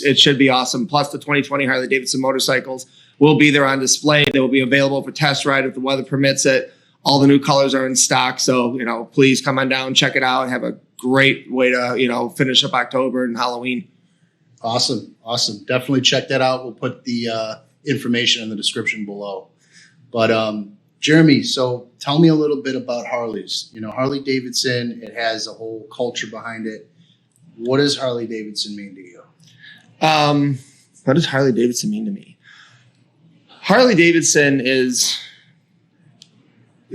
it should be awesome. Plus the 2020 Harley Davidson motorcycles will be there on display. They will be available for test ride if the weather permits it. All the new colors are in stock. So, please come on down, check it out, have a great way to, finish up October and Halloween. Awesome. Definitely check that out. We'll put the information in the description below. But Jeremy, so tell me a little bit about Harleys. Harley Davidson, it has a whole culture behind it. What does Harley Davidson mean to you? What does Harley Davidson mean to me? Harley Davidson is,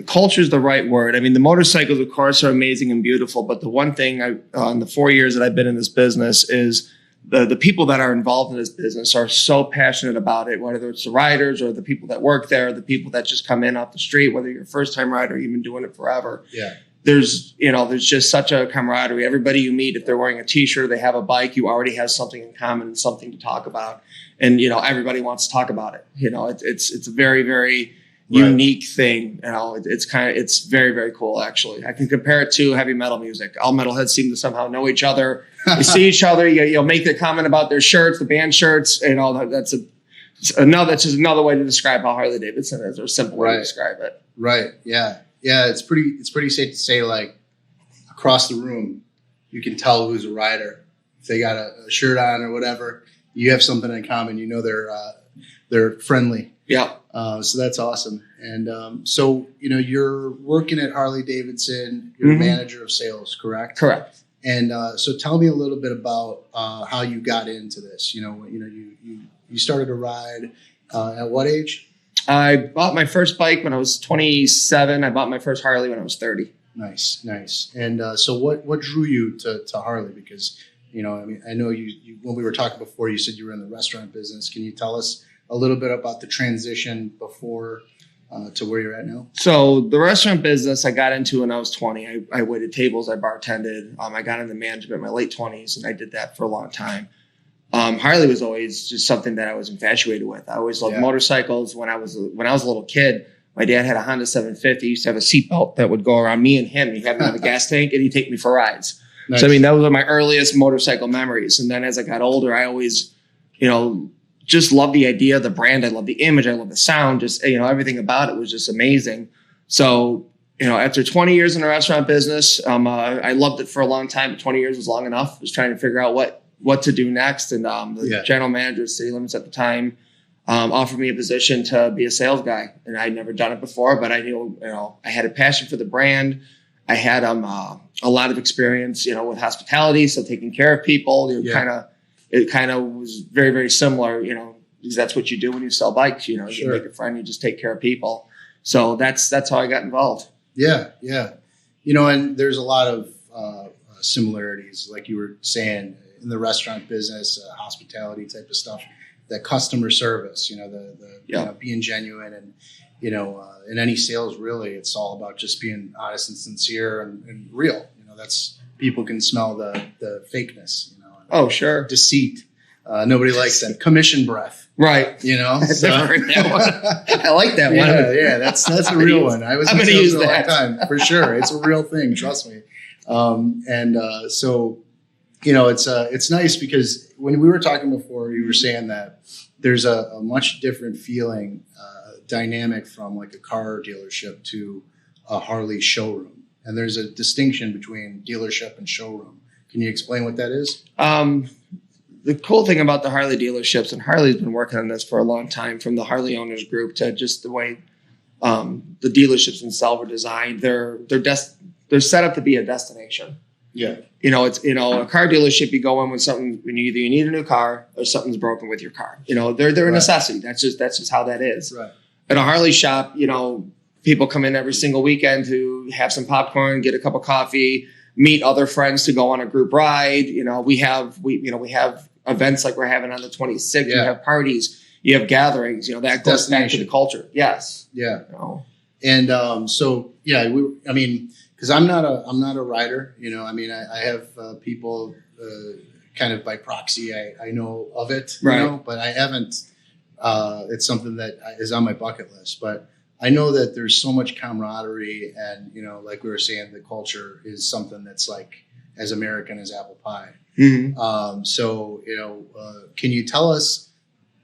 culture is the right word. I mean, the motorcycles, of course, are amazing and beautiful. But the one thing in the 4 years that I've been in this business is the people that are involved in this business are so passionate about it, whether it's the riders or the people that work there, the people that just come in off the street, whether you're a first-time rider or you've been doing it forever. Yeah. There's just such a camaraderie. Everybody you meet, if they're wearing a T-shirt, or they have a bike, you already have something in common and something to talk about. And, everybody wants to talk about it. It's a very, very unique thing. It's very, very cool, actually. I can compare it to heavy metal music. All metalheads seem to somehow know each other. You see each other, you'll make the comment about their shirts, the band shirts, that's just another way to describe how Harley Davidson is, or a simple way to describe it. Right. Yeah. Yeah. It's pretty safe to say, like, across the room, you can tell who's a rider. If they got a shirt on or whatever, you have something in common. They're friendly. Yeah. So that's awesome. And so, you're working at Harley Davidson. You're a manager of sales, correct? Correct. And so tell me a little bit about how you got into this. You started to ride at what age? I bought my first bike when I was 27. I bought my first Harley when I was 30. Nice. And so what drew you to Harley? Because, I know you when we were talking before, you said you were in the restaurant business. Can you tell us a little bit about the transition before to where you're at now? So the restaurant business I got into when I was 20. I waited tables, I bartended. I got into management in my late 20s, and I did that for a long time. Harley was always just something that I was infatuated with. I always loved motorcycles. When I was a little kid, my dad had a Honda 750. He used to have a seatbelt that would go around me and him. He'd have me on the gas tank, and he'd take me for rides. Nice. So, those were my earliest motorcycle memories. And then as I got older, I always, just love the idea, the brand. I love the image. I love the sound. Just, everything about it was just amazing. So, after 20 years in the restaurant business, I loved it for a long time. But 20 years was long enough. I was trying to figure out what to do next. And the general manager of City Limits at the time offered me a position to be a sales guy. And I'd never done it before, but I knew, I had a passion for the brand. I had a lot of experience, with hospitality, so taking care of people. It kind of was very, very similar, because that's what you do when you sell bikes. You make a friend, you just take care of people. So that's how I got involved. Yeah. And there's a lot of similarities, like you were saying, in the restaurant business, hospitality type of stuff, that customer service, being genuine, and, in any sales, really, it's all about just being honest and sincere and real. That's, people can smell the fakeness, deceit. Nobody likes that. Commission breath. Right. So. I like that one. Yeah, that's a real one. I'm going to use that time for sure. It's a real thing. Trust me. So, it's nice because when we were talking before, you were saying that there's a much different feeling, dynamic from like a car dealership to a Harley showroom. And there's a distinction between dealership and showroom. Can you explain what that is? The cool thing about the Harley dealerships, and Harley's been working on this for a long time, from the Harley Owners Group to just the way the dealerships themselves are designed, they're set up to be a destination. Yeah. It's, a car dealership, you go in with something, when you need a new car or something's broken with your car. They're a necessity. That's just how that is. Right. At a Harley shop, people come in every single weekend to have some popcorn, get a cup of coffee, meet other friends to go on a group ride. We have events like we're having on the 26th. You have parties, you have gatherings, that goes back to the culture. Yes. Yeah. And because I'm not a rider, I have people kind of by proxy, I know of it, but I haven't, it's something that is on my bucket list, but I know that there's so much camaraderie, and, like we were saying, the culture is something that's like as American as apple pie. Mm-hmm. So, can you tell us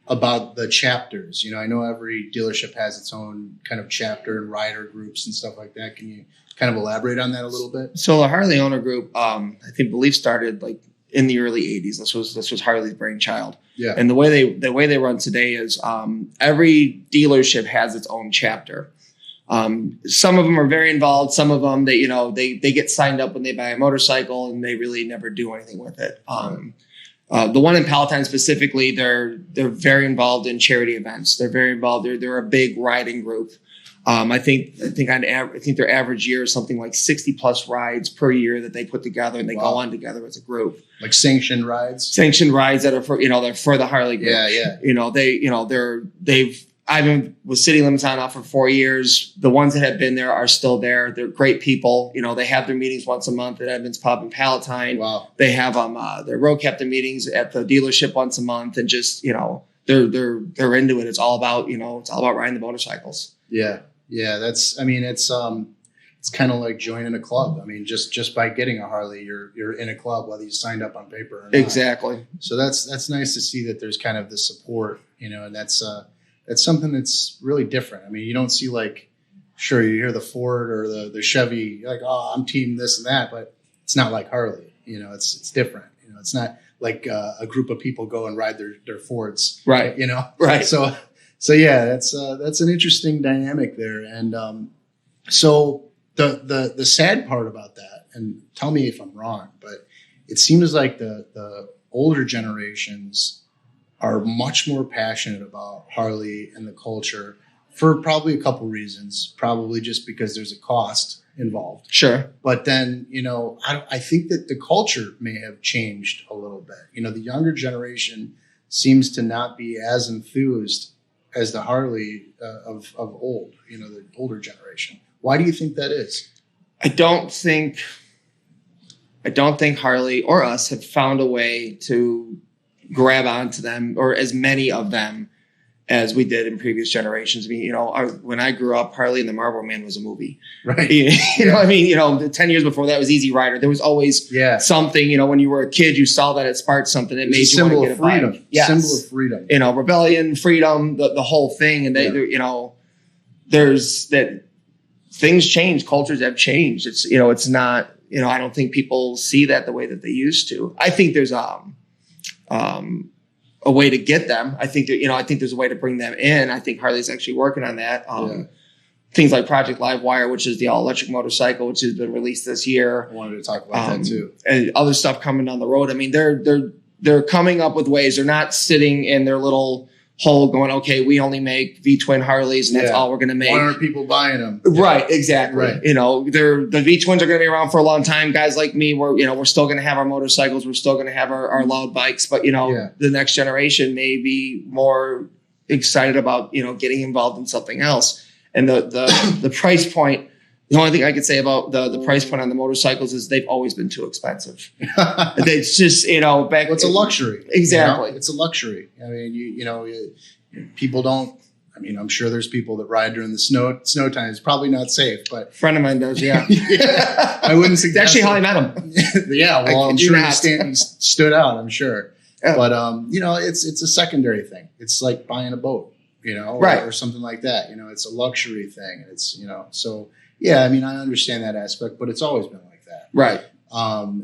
about the chapters? I know every dealership has its own kind of chapter and rider groups and stuff like that. Can you kind of elaborate on that a little bit? So the Harley owner group, I believe started like in the early 80s. This was Harley's brainchild. Yeah. And the way they run today is every dealership has its own chapter. Some of them are very involved. Some of them they get signed up when they buy a motorcycle and they really never do anything with it. The one in Palatine specifically, they're very involved in charity events. They're very involved. They're a big riding group. I think their average year is something like 60 plus rides per year that they put together and they go on together as a group. Like sanctioned rides that are for, they're for the Harley group. Yeah. I've been with City Limits on off for 4 years. The ones that have been there are still there. They're great people. They have their meetings once a month at Edmonds Pub in Palatine. Wow. They have their road captain meetings at the dealership once a month, and just they're into it. It's all about riding the motorcycles. Yeah. It's kind of like joining a club. I mean, just by getting a Harley, you're in a club, whether you signed up on paper or not. Exactly. So that's nice to see that there's kind of the support, and that's something that's really different. I mean, you don't see sure, you hear the Ford or the Chevy, like, oh, I'm team this and that, but it's not like Harley. It's different. It's not like a group of people go and ride their Fords. Right. Right. So yeah, that's an interesting dynamic there. And so the sad part about that, and tell me if I'm wrong, but it seems like the older generations are much more passionate about Harley and the culture for probably a couple reasons. Probably just because there's a cost involved. Sure. But then, I think that the culture may have changed a little bit. The younger generation seems to not be as enthused as the Harley of old, the older generation. Why do you think that is? I don't think Harley or us have found a way to grab onto them, or as many of them as we did in previous generations. I mean, when I grew up, Harley and the Marlboro Man was a movie. Right. I mean, 10 years before that was Easy Rider. There was always something, when you were a kid, you saw that it sparked something. It made you want to get a bike. Yes. Symbol of freedom. Rebellion, freedom, the whole thing. And there's that things change. Cultures have changed. It's, it's not, I don't think people see that the way that they used to. I think there's a way to get them. I think there's a way to bring them in. I think Harley's actually working on that. Things like Project Livewire, which is the all electric motorcycle, which has been released this year. I wanted to talk about that too. And other stuff coming down the road. I mean, they're coming up with ways. They're not sitting in their little hole going, okay, we only make V-twin Harleys and that's all we're going to make. 100 people buying them. Right, exactly. Right. The V-twins are going to be around for a long time. Guys like me, we're still going to have our motorcycles. We're still going to have our loud bikes. But, the next generation may be more excited about, getting involved in something else. And the price point, the only thing I could say about the price point on the motorcycles is they've always been too expensive. It's just, back. It's a luxury. Exactly. It's a luxury. I mean, people don't, I'm sure there's people that ride during the snow time. It's probably not safe, but. A friend of mine does, yeah. I wouldn't suggest. That's actually how I met him. Yeah. Well, I'm sure he stood out, I'm sure. Yeah. But, it's a secondary thing. It's like buying a boat, or something like that. It's a luxury thing. And it's, so. Yeah, I understand that aspect, but it's always been like that. Right.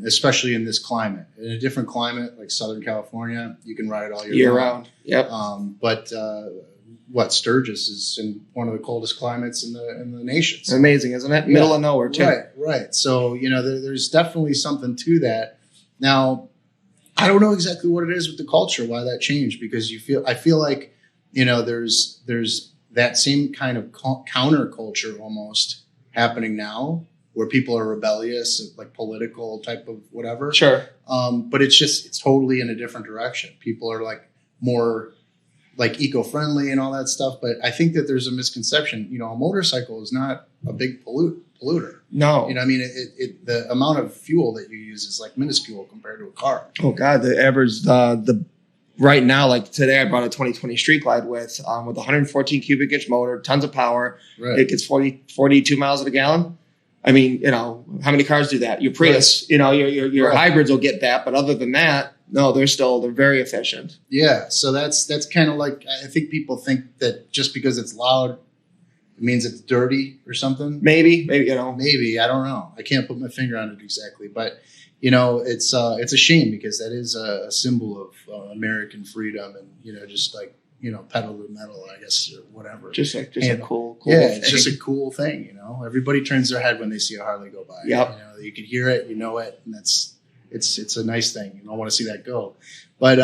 Especially in this climate. In a different climate, like Southern California, you can ride it all year round. Yep. But Sturgis is in one of the coldest climates in the nation. It's amazing, isn't it? Middle of nowhere, too. Right. So, there's definitely something to that. Now, I don't know exactly what it is with the culture, why that changed, because I feel like, there's that same kind of counterculture almost happening now, where people are rebellious, like political type of whatever. Sure. But it's totally in a different direction. People are like more like eco-friendly and all that stuff. But I think that there's a misconception. A motorcycle is not a big polluter. No. The amount of fuel that you use is like minuscule compared to a car. Oh God, the average right now, like today, I brought a 2020 Street Glide with 114 cubic inch motor, tons of power. Right. It gets 42 miles a gallon. I mean, you know, how many cars do that? Your Prius, you know, your hybrids will get that, but other than that, no, they're very efficient. Yeah, so that's kind of like, I think people think that just because it's loud, it means it's dirty or something. Maybe, you know. Maybe, I don't know. I can't put my finger on it exactly, but you know, it's a shame because that is a symbol of American freedom and, you know, just like, you know, pedal to the metal, I guess, or whatever. Just a cool yeah, thing. it's just a cool thing, you know. Everybody turns their head when they see a Harley go by. Yep. You know, you can hear it, you know it, and it's a nice thing. You don't want to see that go. But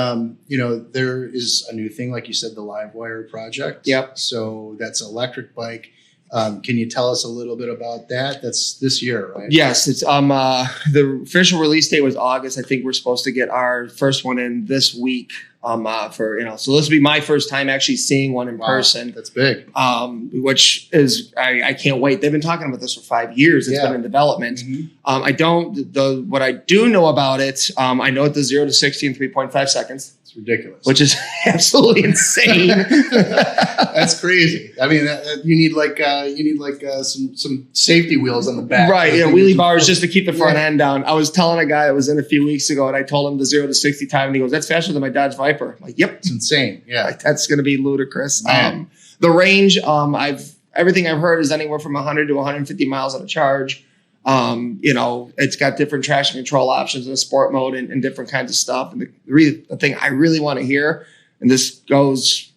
you know, there is a new thing, like you said, the Livewire project. Yep. So that's an electric bike. Can you tell us a little bit about that? That's this year, right? Yes, it's the official release date was August. I think we're supposed to get our first one in this week. For, you know, so this will be my first time actually seeing one in person. That's big. Which is I can't wait. They've been talking about this for 5 years. It's been in development. Mm-hmm. What I do know about it, I know it's 0 to 60 in 3.5 seconds. It's ridiculous. Which is absolutely insane. That's crazy. I mean, you need some safety wheels on the back. Right. Yeah. Wheelie bars just to keep the front end down. I was telling a guy that was in a few weeks ago and I told him the 0 to 60 time and he goes, "That's faster than my Dodge Viper." I'm like, yep. It's insane. Yeah. Like, that's going to be ludicrous. The range, everything I've heard is anywhere from 100 to 150 miles on a charge. You know, it's got different traction control options in a sport mode and different kinds of stuff. And the thing I really want to hear, and this goes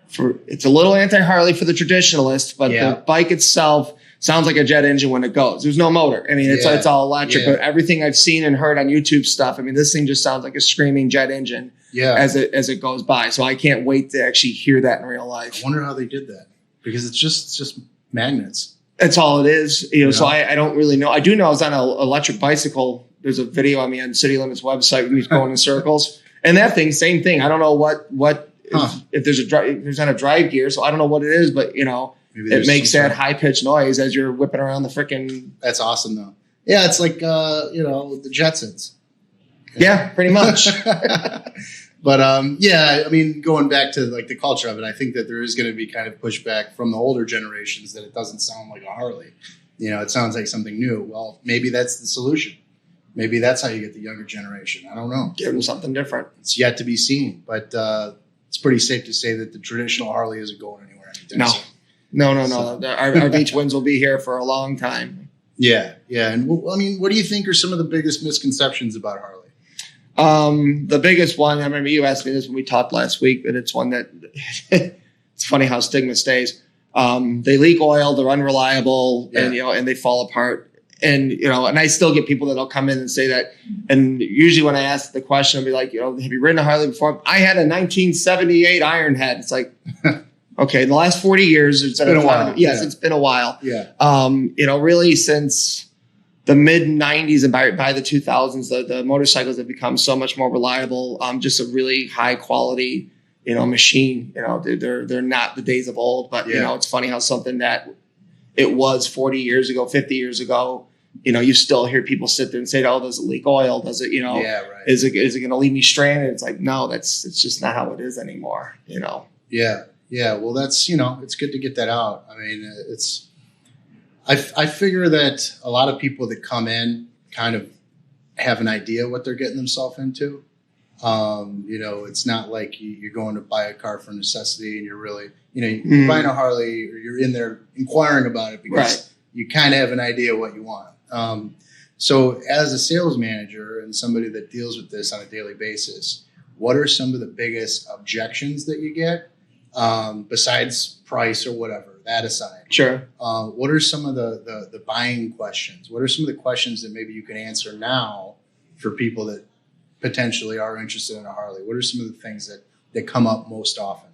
for, it's a little anti-Harley for the traditionalist, but the bike itself sounds like a jet engine when it goes. There's no motor. I mean, it's all electric, but everything I've seen and heard on YouTube stuff, I mean, this thing just sounds like a screaming jet engine as it goes by. So I can't wait to actually hear that in real life. I wonder how they did that because it's just magnets. That's all it is. You know, so I don't really know. I do know I was on an electric bicycle. There's a video on me on City Limits website when he's going in circles. And that thing, same thing. I don't know if there's not a drive gear, so I don't know what it is, but you know, it makes that high pitched noise as you're whipping around the frickin'. That's awesome though. Yeah, it's like you know, the Jetsons. Yeah, pretty much. But yeah, I mean, going back to like the culture of it, I think that there is going to be kind of pushback from the older generations that it doesn't sound like a Harley. You know, it sounds like something new. Well, maybe that's the solution. Maybe that's how you get the younger generation. I don't know. Give them something different. It's yet to be seen, but it's pretty safe to say that the traditional Harley isn't going anywhere anytime soon. No. So. Our beach winds will be here for a long time. Yeah. And I mean, what do you think are some of the biggest misconceptions about Harley? The biggest one, I remember you asked me this when we talked last week, but it's one that it's funny how stigma stays. They leak oil, they're unreliable, and you know, and they fall apart. And you know, and I still get people that'll come in and say that. And usually when I ask the question, I'll be like, you know, have you ridden a Harley before? I had a 1978 Ironhead. It's like, okay, in the last 40 years, it's been a while. Yes, it's been a while. Yeah. You know, really since the mid 90s and by the 2000s, the motorcycles have become so much more reliable. Just a really high quality, you know, machine. You know, they're not the days of old, but you know, it's funny how something that it was 40 years ago, 50 years ago, you know, you still hear people sit there and say, "Oh, does it leak oil? Does it, you know, is it going to leave me stranded?" It's like, no, it's just not how it is anymore. You know? Yeah. Well, that's, you know, it's good to get that out. I mean, I figure that a lot of people that come in kind of have an idea what they're getting themselves into. You know, it's not like you're going to buy a car for necessity and you're really, you know, you're buying a Harley or you're in there inquiring about it because you kind of have an idea what you want. So as a sales manager and somebody that deals with this on a daily basis, what are some of the biggest objections that you get besides price or whatever, that aside? Sure. What are some of the buying questions? What are some of the questions that maybe you can answer now for people that potentially are interested in a Harley? What are some of the things that come up most often?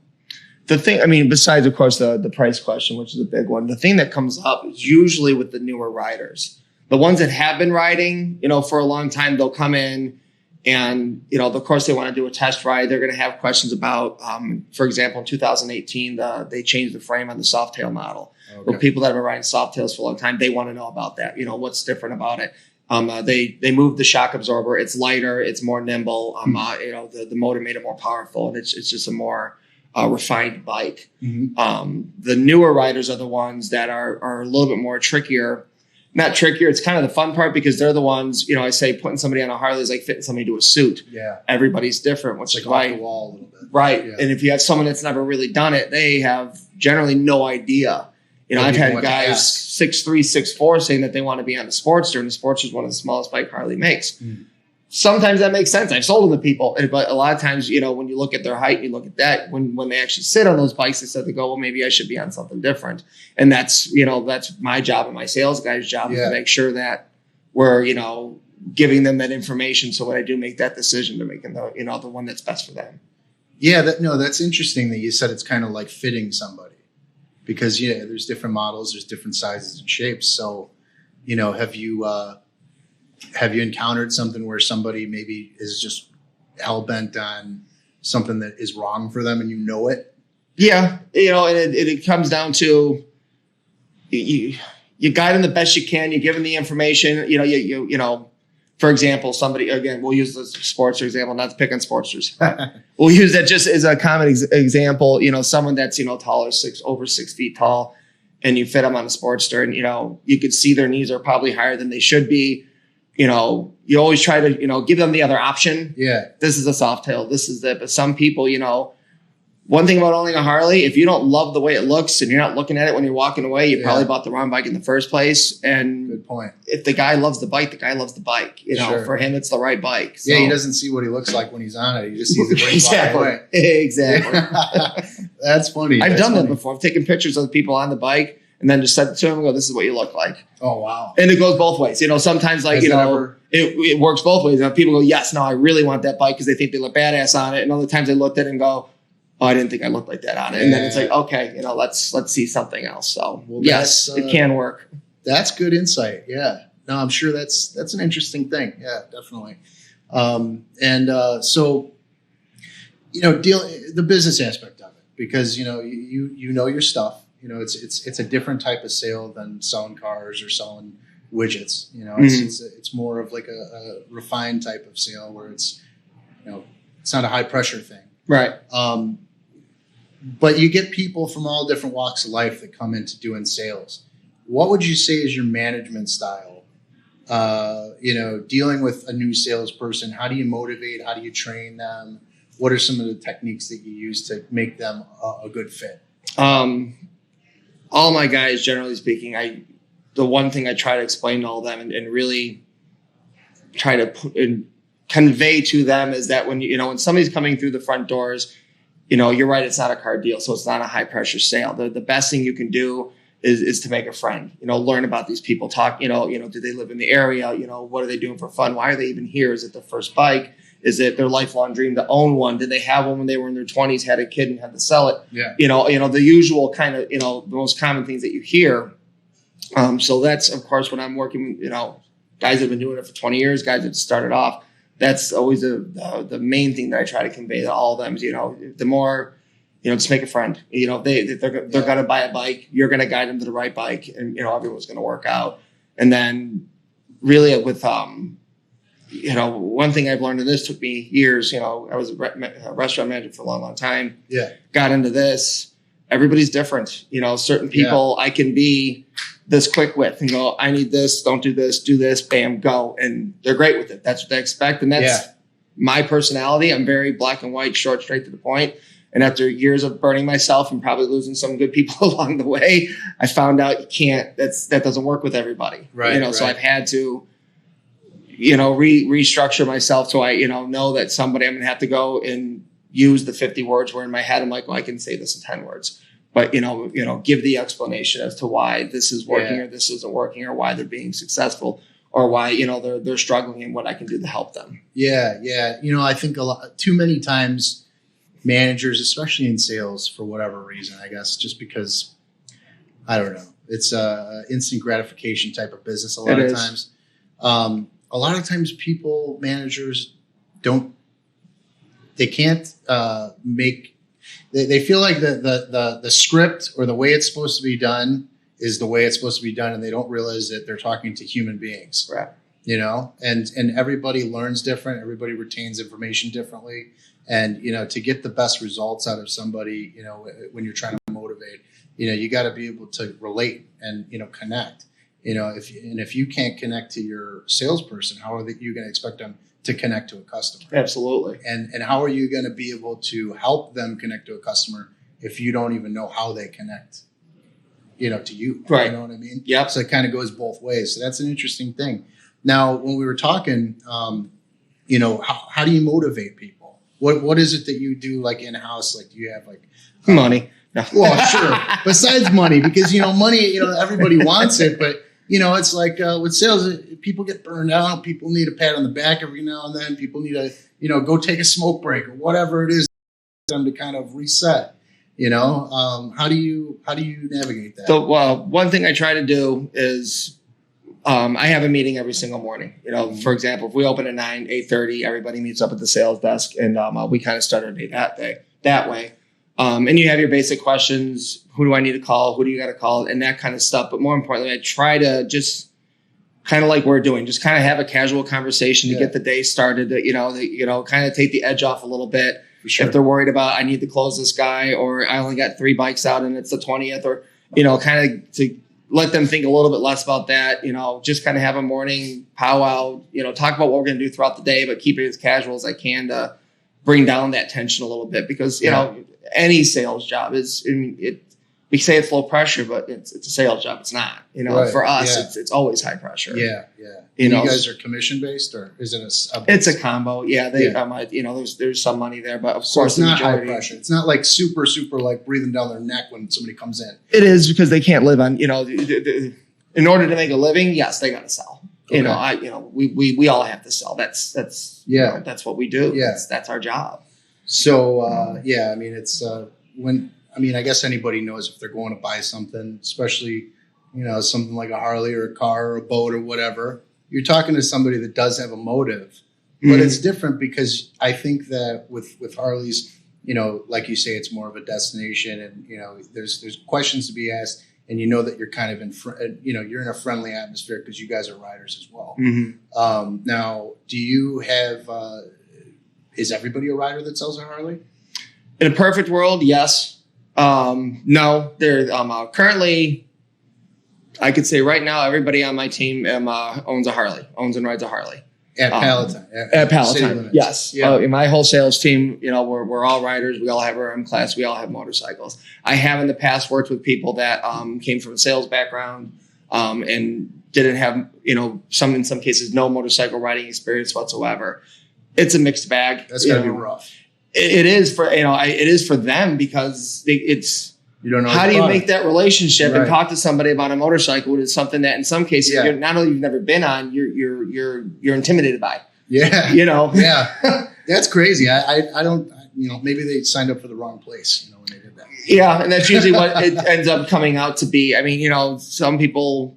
The thing, I mean, besides, of course, the price question, which is a big one, the thing that comes up is usually with the newer riders. The ones that have been riding, you know, for a long time, they'll come in and, you know, of course, they want to do a test ride. They're going to have questions about, for example, in 2018, they changed the frame on the Softail model. Okay. The people that have been riding Softails for a long time, they want to know about that. You know, what's different about it. They moved the shock absorber. It's lighter. It's more nimble. You know, the motor made it more powerful, and it's just a more refined bike. The newer riders are the ones that are a little bit more trickier. not trickier. It's kind of the fun part because they're the ones, I say putting somebody on a Harley is like fitting somebody to a suit. Yeah. Everybody's different, which It's is like why. off the wall a little bit. Right. Yeah. And if you have someone that's never really done it, they have generally no idea. I've had guys 6'3", 6'4" saying that they want to be on the Sportster, and the Sportster is one of the smallest bike Harley makes. Mm. Sometimes that makes sense. I've sold them to people, but a lot of times, when you look at their height, you look at that. When they actually sit on those bikes, they go, well, maybe I should be on something different. And that's my job and my sales guy's job is to make sure that we're giving them that information. So when I do make that decision, they're making the one that's best for them. Yeah, that's interesting that you said it's kind of like fitting somebody, because there's different models, there's different sizes and shapes. So, have you encountered something where somebody maybe is just hell bent on something that is wrong for them and it? Yeah, and it comes down to you guide them the best you can. You give them the information. For example, somebody, again, we'll use the Sportster example, not to pick on Sportsters. We'll use that just as a common example. Someone that's, taller, over 6 feet tall, and you fit them on a Sportster, and, you could see their knees are probably higher than they should be. You always try to, give them the other option. Yeah. This is a soft tail. This is it. But some people, one thing about owning a Harley, if you don't love the way it looks and you're not looking at it when you're walking away, you probably bought the wrong bike in the first place. And good point. If the guy loves the bike, the guy loves the bike. Sure. For him, it's the right bike. So. Yeah, he doesn't see what he looks like when he's on it. He just sees it when he's walking away. Exactly. That's funny. I've done that before. I've taken pictures of the people on the bike and then just said to him, this is what you look like. Oh, wow. And it goes both ways. Sometimes it works both ways. People go, yes, no, I really want that bike because they think they look badass on it. And other times they looked at it and go, oh, I didn't think I looked like that on it. And then it's like, okay, let's see something else. So yes, it can work. That's good insight. Yeah. No, I'm sure that's an interesting thing. Yeah, definitely. So, the business aspect of it, because, you know your stuff, it's a different type of sale than selling cars or selling widgets. It's more of like a refined type of sale where it's, it's not a high pressure thing. Right. But you get people from all different walks of life that come into doing sales. What would you say is your management style? Dealing with a new salesperson, how do you motivate? How do you train them? What are some of the techniques that you use to make them a good fit? All my guys, generally speaking, the one thing I try to explain to all of them and really try to convey to them is that when somebody's coming through the front doors, you're right, it's not a car deal, so it's not a high pressure sale. The best thing you can do is to make a friend, learn about these people, talk, do they live in the area? What are they doing for fun? Why are they even here? Is it their first bike? Is it their lifelong dream to own one? Did they have one when they were in their 20s, had a kid and had to sell it? Yeah. The usual kind of, the most common things that you hear. So that's, of course, when I'm working, guys that have been doing it for 20 years, guys that started off, that's always the main thing that I try to convey to all of them is, the more, just make a friend. They're going to buy a bike. You're going to guide them to the right bike, and everyone's going to work out. And then, really, with one thing I've learned, and this took me years. I was a restaurant manager for a long, long time. Yeah, got into this. Everybody's different. Certain people I can be this quick with and go, I need this, don't do this, bam, go. And they're great with it. That's what they expect. And that's my personality. I'm very black and white, short, straight to the point. And after years of burning myself and probably losing some good people along the way, I found out that doesn't work with everybody. Right. So I've had to, restructure myself. So I, know that somebody I'm going to have to go and use the 50 words where in my head, I'm like, well, I can say this in 10 words. But, give the explanation as to why this is working or this isn't working or why they're being successful or why, they're struggling and what I can do to help them. Yeah. Yeah. I think too many times managers, especially in sales for whatever reason, I guess, just because, I don't know, it's a instant gratification type of business a lot of times. A lot of times managers they can't make, they feel like the script or the way it's supposed to be done is the way it's supposed to be done, and they don't realize that they're talking to human beings. Right. And everybody learns different. Everybody retains information differently. And, to get the best results out of somebody, when you're trying to motivate, you got to be able to relate and, connect. if you can't connect to your salesperson, how are you going to expect them to connect to a customer? Absolutely. And how are you going to be able to help them connect to a customer if you don't even know how they connect, to you? Right. You know what I mean? Yep. So it kind of goes both ways. So that's an interesting thing. Now, when we were talking, how do you motivate people? What is it that you do like in-house? Like, do you have like money? No. Well, sure. Besides money, because, money, everybody wants it, but it's like with sales, people get burned out. People need a pat on the back every now and then. People need to, go take a smoke break or whatever it is for them to kind of reset. How do you navigate that? So, well, one thing I try to do is I have a meeting every single morning. For example, if we open at 8:30, everybody meets up at the sales desk, and we kind of start our day that way. And you have your basic questions. Who do I need to call? Who do you got to call? And that kind of stuff. But more importantly, I try to just kind of like we're doing, just kind of have a casual conversation to get the day started, kind of take the edge off a little bit. For sure. If they're worried about, I need to close this guy, or I only got 3 bikes out and it's the 20th, or, kind of to let them think a little bit less about that, just kind of have a morning powwow, talk about what we're going to do throughout the day, but keep it as casual as I can to bring down that tension a little bit, because, any sales job we say it's low pressure, but it's a sales job. It's not, Right. For us, it's always high pressure. Yeah. Yeah. You guys are commission based, or is it it's a combo. Yeah. There's some money there, but of course it's not high pressure. It's not like super, super like breathing down their neck when somebody comes in. It is, because they can't live on, in order to make a living. Yes, they got to sell. Okay. We all have to sell. That's that's what we do. Yeah. That's our job. So, it's I guess anybody knows if they're going to buy something, especially, something like a Harley or a car or a boat or whatever, you're talking to somebody that does have a motive, but it's different, because I think that with Harleys, like you say, it's more of a destination, and, there's questions to be asked, and that you're kind of you're in a friendly atmosphere because you guys are riders as well. Mm-hmm. Now, do you have, is everybody a rider that sells a Harley? In a perfect world, yes. No, there currently, I could say right now, everybody on my team owns and rides a Harley. At Palatine. At Palatine, yes. Yeah. In my whole sales team, we're all riders. We all have our M class. We all have motorcycles. I have in the past worked with people that came from a sales background and didn't have, in some cases, no motorcycle riding experience whatsoever. It's a mixed bag. That's gotta be rough. It is for it is for them, because it's you don't know how do you make that relationship right. and talk to somebody about a motorcycle, which is something that in some cases you're not only you've never been on, you're intimidated by. Yeah, Yeah, that's crazy. I don't maybe they signed up for the wrong place when they did that. Yeah, and that's usually what it ends up coming out to be. I mean, some people.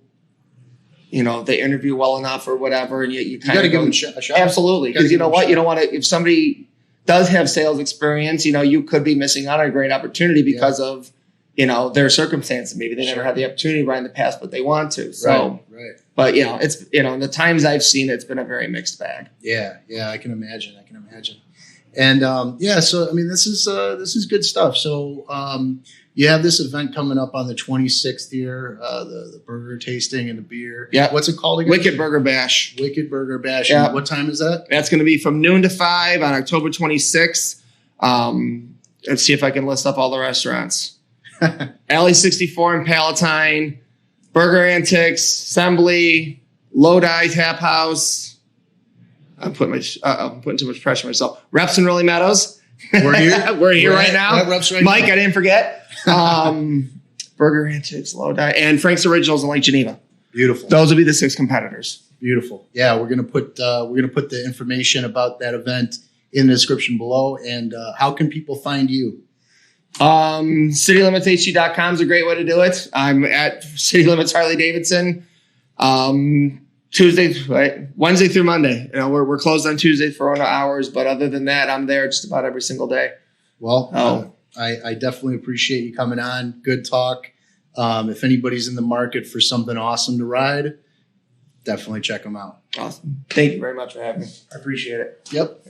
They interview well enough or whatever, and you kind of give them a shot. Absolutely, because you know what, you don't want to. If somebody does have sales experience, you could be missing out on a great opportunity because of their circumstances. Maybe they never had the opportunity to ride in the past, but they want to. So, right. But it's in the times I've seen, it's been a very mixed bag. Yeah, I can imagine. And so I mean, this is good stuff. So you have this event coming up on the 26th here, the burger tasting and the beer. Yeah. What's it called again? Wicked Burger Bash. Wicked Burger Bash. Yeah. And what time is that? That's going to be from noon to 5 on October 26th. Let's see if I can list up all the restaurants. Alley 64 in Palatine, Burger Antics, Assembly, Lodi Tap House. I'm putting too much pressure on myself. Reps and Rolling Meadows. We're here. We're here right now. Yeah, Reps right Mike, now. I didn't forget. Burger Antics, Lodi, and Frank's Originals in Lake Geneva. Beautiful. Those will be the 6 competitors. Beautiful. Yeah, we're gonna put the information about that event in the description below. And how can people find you? CityLimitsHD.com is a great way to do it. I'm at City Limits Harley Davidson. Wednesday through Monday. We're closed on Tuesday for hours, but other than that, I'm there just about every single day. Well, I definitely appreciate you coming on. Good talk. If anybody's in the market for something awesome to ride, definitely check them out. Awesome. Thank you very much for having me. I appreciate it. Yep.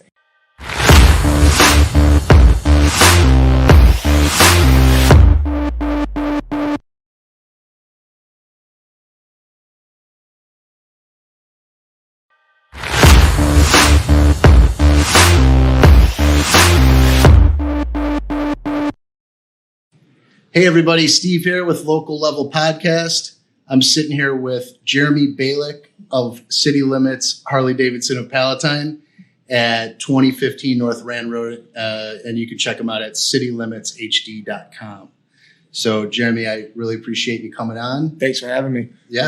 Hey, everybody. Steve here with Local Level Podcast. I'm sitting here with Jeremy Balick of City Limits Harley-Davidson of Palatine at 2015 North Rand Road, and you can check them out at citylimitshd.com. So, Jeremy, I really appreciate you coming on. Thanks for having me. Yeah,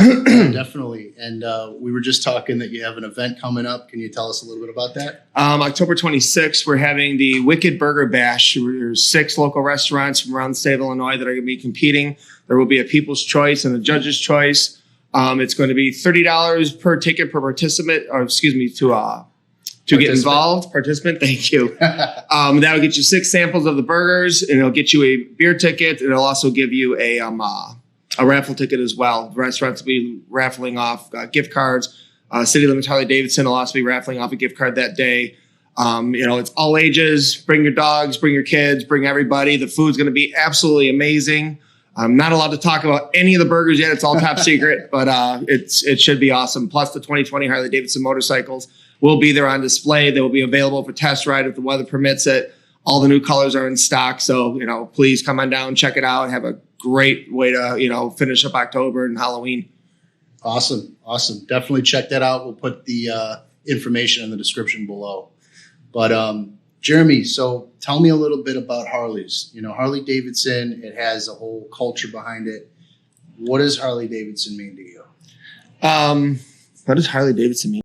definitely. And we were just talking that you have an event coming up. Can you tell us a little bit about that? October 26th, we're having the Wicked Burger Bash. There's 6 local restaurants from around the state of Illinois that are going to be competing. There will be a People's Choice and a Judge's Choice. It's going to be $30 per ticket per participant, or to get involved. Participant, thank you. That'll get you 6 samples of the burgers, and it'll get you a beer ticket. It'll also give you a raffle ticket as well. The restaurants will be raffling off gift cards. City Limits Harley-Davidson will also be raffling off a gift card that day. It's all ages. Bring your dogs, bring your kids, bring everybody. The food's going to be absolutely amazing. I'm not allowed to talk about any of the burgers yet. It's all top secret, but it should be awesome. Plus, the 2020 Harley-Davidson motorcycles will be there on display. They will be available for test ride if the weather permits it. All the new colors are in stock. So, please come on down, check it out, and have a great way to, finish up October and Halloween. Awesome. Definitely check that out. We'll put the information in the description below. But Jeremy, so tell me a little bit about Harleys. Harley-Davidson, it has a whole culture behind it. What does Harley-Davidson mean to you? What does Harley-Davidson mean?